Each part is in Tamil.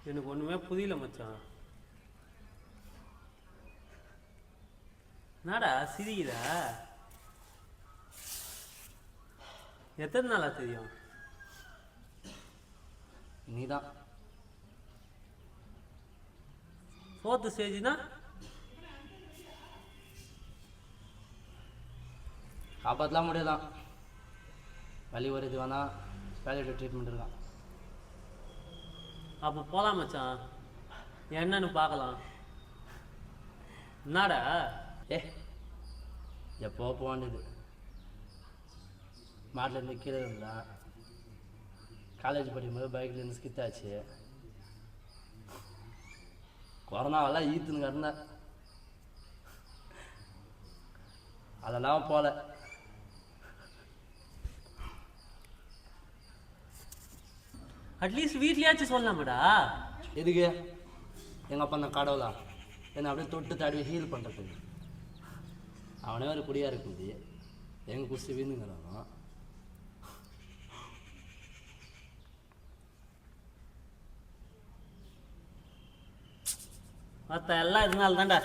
எனக்கு ஒன்றுமே புரியல மச்சான். என்னடா சிரிக்கிறா? எத்தனை நாளா தெரியும்? நீதான். ஃபோர்த்து ஸ்டேஜ்னா காப்பாற்றலாம் முடியாதான். வலி ஒரு இது வேணா வேலையோட ட்ரீட்மெண்ட் இருக்கான். அப்போ போகலாம் மச்சான், என்னன்னு பார்க்கலாம். என்னடா? எப்போ போக வேண்டியது. மாட்டிலேருந்து கீழே இருந்தான். காலேஜ் படிக்கும்போது பைக்லேருந்து ஸ்கிட் ஆச்சு. கொரோனாவெல்லாம் ஈத்துன்னு கிடந்தேன். அதெல்லாம் போல. அட்லீஸ்ட் வீட்லயாச்சும் சொல்லலாமடா. எதுக்கு? எங்கள் அப்பா அந்த கடவுளா என்னை அப்படியே தொட்டு தாடி ஹீல் பண்ணுறதுக்கு. அவனே ஒரு குடியாக இருக்குது. எங்கள் குஸ்தி வீணுங்கிறானோ. மற்ற எல்லாம் இதனால தான்டா.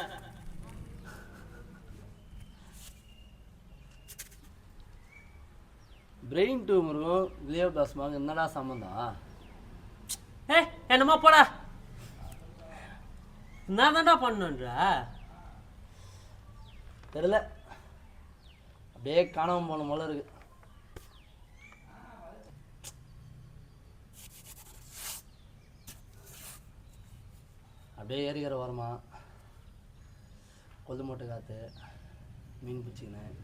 பிரெயின் டியூமரும் கிளியோபிளாஸ்மாவும் என்னடா சம்மந்தம்? என்னமா போடா, நான் தான்டா பண்ணுன்றா. தெரியல, அப்படியே காணாமல் போன போல இருக்கு. அப்படியே ஏறிக்கிற ஓரமா கொல்லு மூட்டை காற்று மீன் பிடிச்சிக்கினேன்.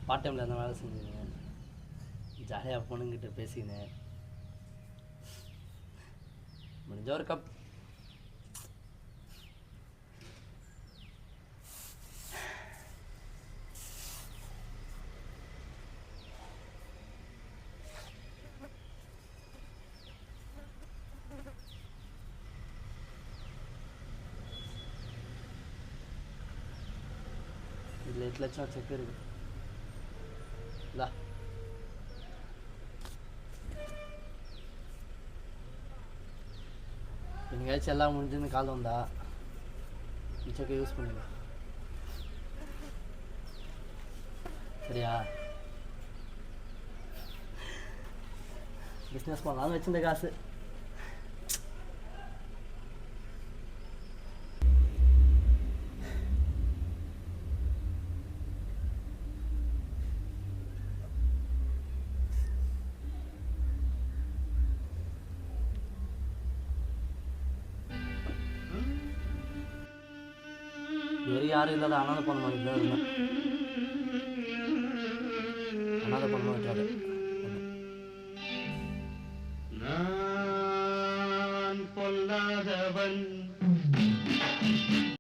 பார்ட் டைமில் இருந்தால் வேலை செஞ்சுக்கினேன். ஜாலியாக பொண்ணுங்கிட்ட பேசிக்கினேன். முடிஞ்ச ஒரு கப். இதில் 8 லட்சம் செக் இருக்கு. எங்கேயாச்சும் எல்லாம் முடிஞ்சுன்னு கால் வந்தா செக்கை யூஸ் பண்ணிடு. சரியா? பிஸ்னஸ் பண்ணலாம்னு வச்சிருந்த காசு. இதுவரை யாரும் இல்லாத அனாதை பண்ண மாதிரி தான் இருந்தேன். அனாதை பண்ண மாதிரி நான் பொல்லாதவன்